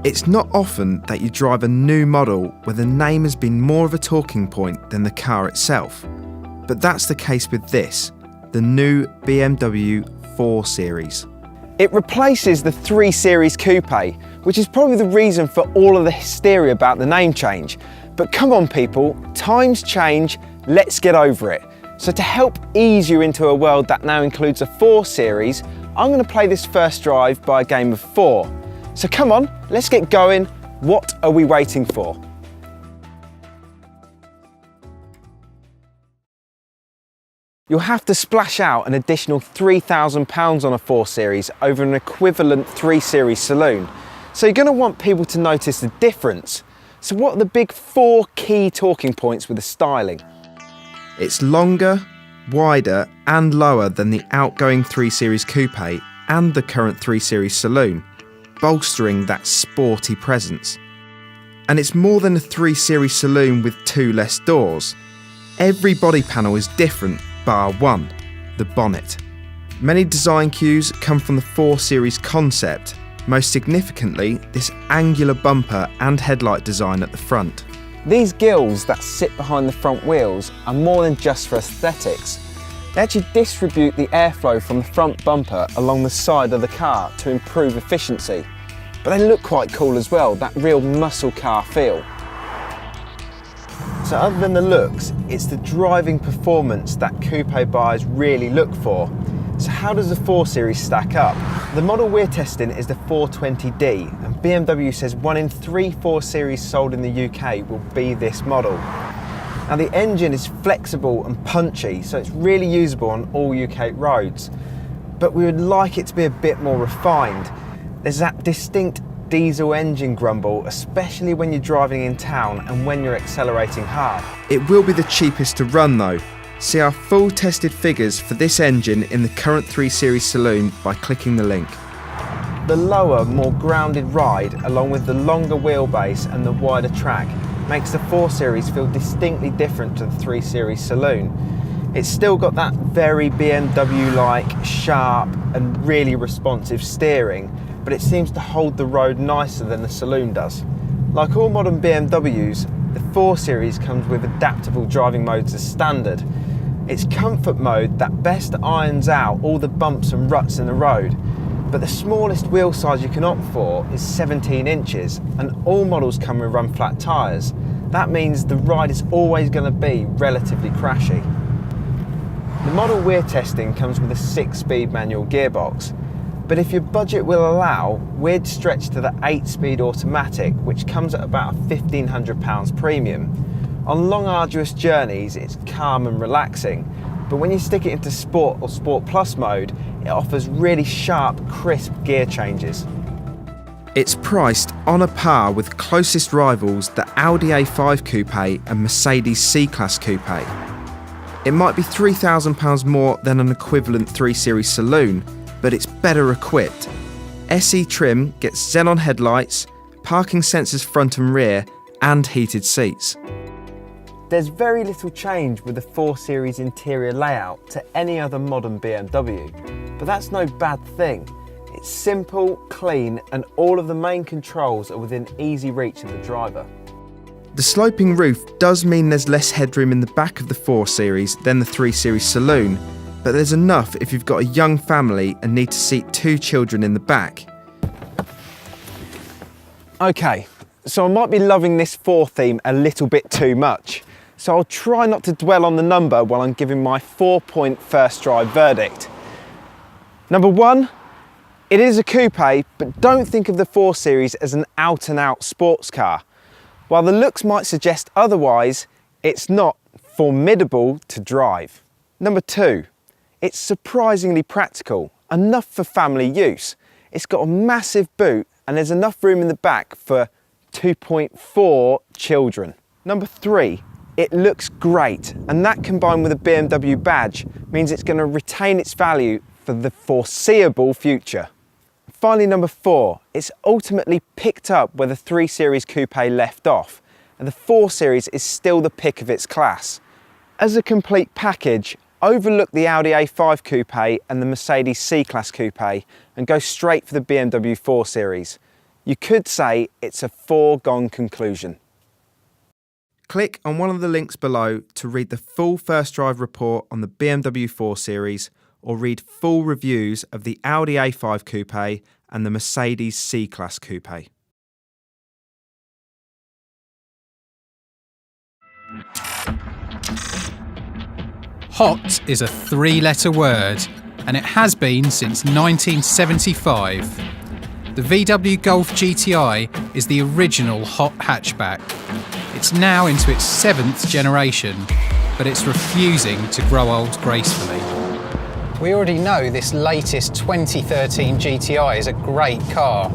It's not often that you drive a new model where the name has been more of a talking point than the car itself. But that's the case with this, the new BMW 4 Series. It replaces the 3 Series Coupe, which is probably the reason for all of the hysteria about the name change. But come on people, times change, let's get over it. So to help ease you into a world that now includes a 4 Series, I'm going to play this first drive by a game of 4. So come on, let's get going. What are we waiting for? You'll have to splash out an additional £3,000 on a 4 Series over an equivalent 3 Series saloon. So you're going to want people to notice the difference. So what are the big 4 key talking points with the styling? It's longer, wider and lower than the outgoing 3 Series Coupe and the current 3 Series saloon, bolstering that sporty presence. And it's more than a 3 Series saloon with 2 less doors. Every body panel is different bar one, the bonnet. Many design cues come from the 4 Series concept, most significantly this angular bumper and headlight design at the front. These gills that sit behind the front wheels are more than just for aesthetics. They actually distribute the airflow from the front bumper along the side of the car to improve efficiency. But they look quite cool as well, that real muscle car feel. So other than the looks, it's the driving performance that coupe buyers really look for. So how does the 4 Series stack up? The model we're testing is the 420D, and BMW says 1 in 3 4 Series sold in the UK will be this model. Now the engine is flexible and punchy, so it's really usable on all UK roads. But we would like it to be a bit more refined. There's that distinct diesel engine grumble, especially when you're driving in town and when you're accelerating hard. It will be the cheapest to run though. See our full tested figures for this engine in the current 3 Series saloon by clicking the link. The lower, more grounded ride, along with the longer wheelbase and the wider track, makes the 4 Series feel distinctly different to the 3 Series saloon. It's still got that very BMW-like, sharp and really responsive steering, but it seems to hold the road nicer than the saloon does. Like all modern BMWs, the 4 Series comes with adaptable driving modes as standard. It's comfort mode that best irons out all the bumps and ruts in the road, but the smallest wheel size you can opt for is 17 inches, and all models come with run flat tyres. That means the ride is always going to be relatively crashy. The model we're testing comes with a 6-speed manual gearbox, but if your budget will allow, we'd stretch to the 8-speed automatic, which comes at about a £1,500 premium. On long arduous journeys, it's calm and relaxing, but when you stick it into Sport or Sport Plus mode, it offers really sharp, crisp gear changes. It's priced on a par with closest rivals the Audi A5 Coupe and Mercedes C-Class Coupe. It might be £3,000 more than an equivalent 3 Series saloon, but it's better equipped. SE trim gets xenon headlights, parking sensors front and rear, and heated seats. There's very little change with the 4 Series interior layout to any other modern BMW, but that's no bad thing. It's simple, clean, and all of the main controls are within easy reach of the driver. The sloping roof does mean there's less headroom in the back of the 4 Series than the 3 Series saloon, but there's enough if you've got a young family and need to seat 2 children in the back. Okay, so I might be loving this 4 theme a little bit too much, so I'll try not to dwell on the number while I'm giving my 4-point first drive verdict. Number 1, it is a coupe, but don't think of the 4 Series as an out-and-out sports car. While the looks might suggest otherwise, it's not formidable to drive. Number 2, it's surprisingly practical, enough for family use. It's got a massive boot and there's enough room in the back for 2.4 children. Number 3, it looks great, and that combined with a BMW badge means it's going to retain its value for the foreseeable future. Finally, number 4, it's ultimately picked up where the 3 Series Coupe left off, and the 4 Series is still the pick of its class. As a complete package, overlook the Audi A5 Coupe and the Mercedes C-Class Coupe and go straight for the BMW 4 Series. You could say it's a foregone conclusion. Click on one of the links below to read the full first drive report on the BMW 4 Series, or read full reviews of the Audi A5 Coupe and the Mercedes C-Class Coupe. Hot is a three-letter word, and it has been since 1975. The VW Golf GTI is the original hot hatchback. It's now into its 7th generation, but it's refusing to grow old gracefully. We already know this latest 2013 GTI is a great car.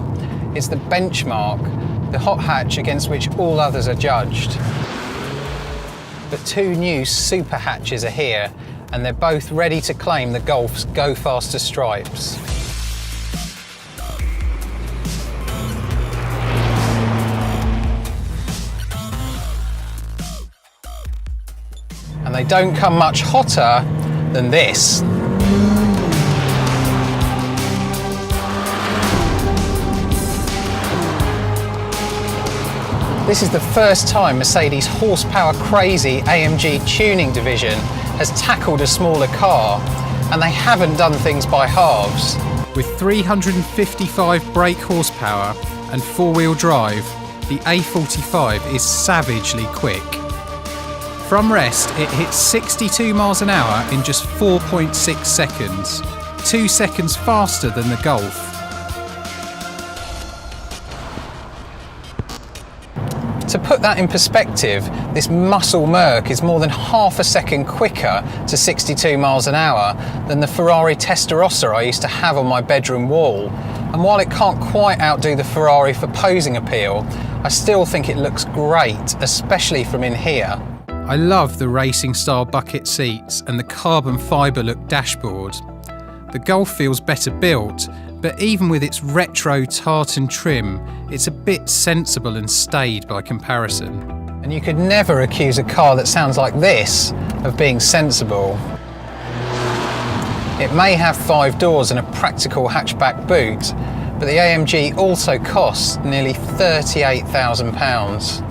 It's the benchmark, the hot hatch against which all others are judged. But two new super hatches are here, and they're both ready to claim the Golf's Go Faster stripes. And they don't come much hotter than this. This is the first time Mercedes' horsepower-crazy AMG tuning division has tackled a smaller car, and they haven't done things by halves. With 355 brake horsepower and four-wheel drive, the A45 is savagely quick. From rest, it hits 62 miles an hour in just 4.6 seconds, 2 seconds faster than the Golf. To put that in perspective, this muscle Merc is more than half a second quicker to 62 miles an hour than the Ferrari Testarossa I used to have on my bedroom wall. And while it can't quite outdo the Ferrari for posing appeal, I still think it looks great, especially from in here. I love the racing style bucket seats and the carbon fibre look dashboard. The Golf feels better built, but even with its retro tartan trim, it's a bit sensible and staid by comparison. And you could never accuse a car that sounds like this of being sensible. It may have 5 doors and a practical hatchback boot, but the AMG also costs nearly £38,000.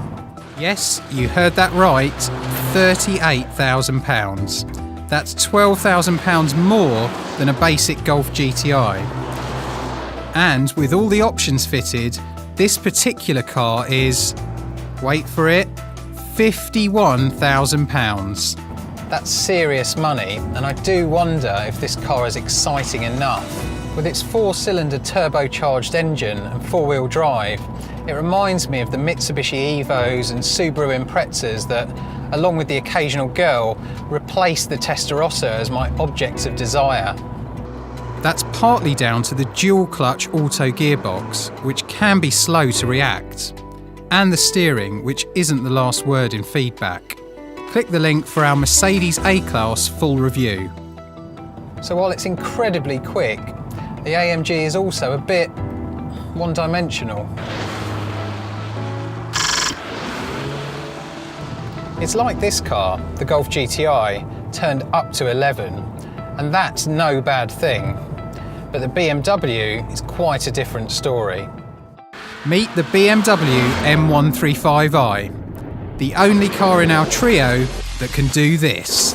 Yes, you heard that right, £38,000. That's £12,000 more than a basic Golf GTI. And with all the options fitted, this particular car is, wait for it, £51,000. That's serious money, and I do wonder if this car is exciting enough. With its 4-cylinder turbocharged engine and 4-wheel drive, it reminds me of the Mitsubishi Evos and Subaru Imprezas that, along with the occasional girl, replaced the Testarossa as my object of desire. That's partly down to the dual-clutch auto gearbox, which can be slow to react, and the steering, which isn't the last word in feedback. Click the link for our Mercedes A-Class full review. So while it's incredibly quick, the AMG is also a bit one-dimensional. It's like this car, the Golf GTI, turned up to 11, and that's no bad thing. But the BMW is quite a different story. Meet the BMW M135i, the only car in our trio that can do this.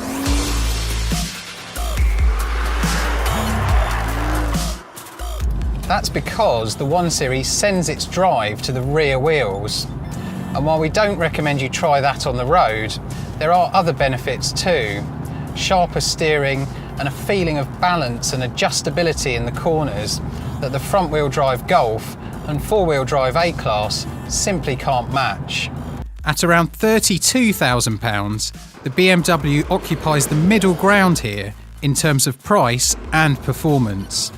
That's because the 1 Series sends its drive to the rear wheels. And while we don't recommend you try that on the road, there are other benefits too. Sharper steering and a feeling of balance and adjustability in the corners that the front-wheel drive Golf and 4-wheel drive A-Class simply can't match. At around £32,000, the BMW occupies the middle ground here in terms of price and performance.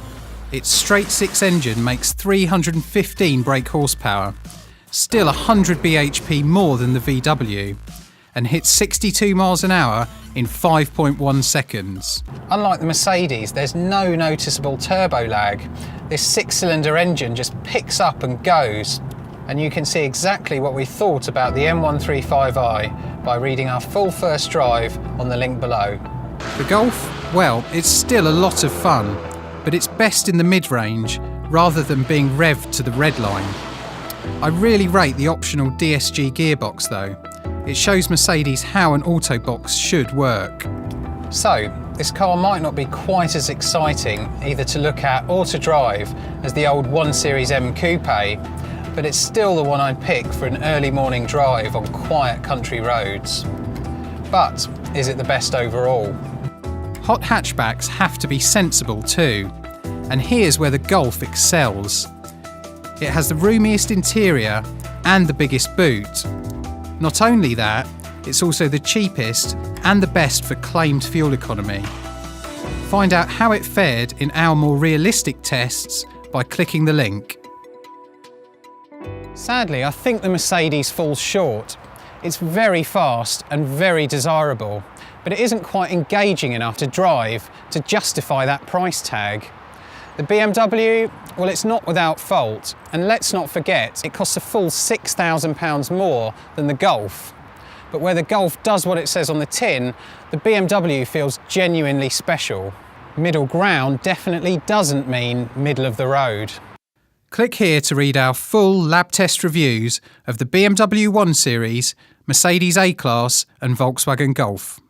Its straight-six engine makes 315 brake horsepower, still 100 bhp more than the VW, and hits 62 miles an hour in 5.1 seconds. Unlike the Mercedes, there's no noticeable turbo lag. This 6-cylinder engine just picks up and goes. And you can see exactly what we thought about the M135i by reading our full first drive on the link below. The Golf, well, it's still a lot of fun, but it's best in the mid-range rather than being revved to the red line. I really rate the optional DSG gearbox though. It shows Mercedes how an auto box should work. So, this car might not be quite as exciting either to look at or to drive as the old 1 Series M Coupe, but it's still the one I'd pick for an early morning drive on quiet country roads. But is it the best overall? Hot hatchbacks have to be sensible too, and here's where the Golf excels. It has the roomiest interior and the biggest boot. Not only that, it's also the cheapest and the best for claimed fuel economy. Find out how it fared in our more realistic tests by clicking the link. Sadly, I think the Mercedes falls short. It's very fast and very desirable, but it isn't quite engaging enough to drive to justify that price tag. The BMW, well, it's not without fault, and let's not forget it costs a full £6,000 more than the Golf. But where the Golf does what it says on the tin, the BMW feels genuinely special. Middle ground definitely doesn't mean middle of the road. Click here to read our full lab test reviews of the BMW 1 Series, Mercedes A-Class and Volkswagen Golf.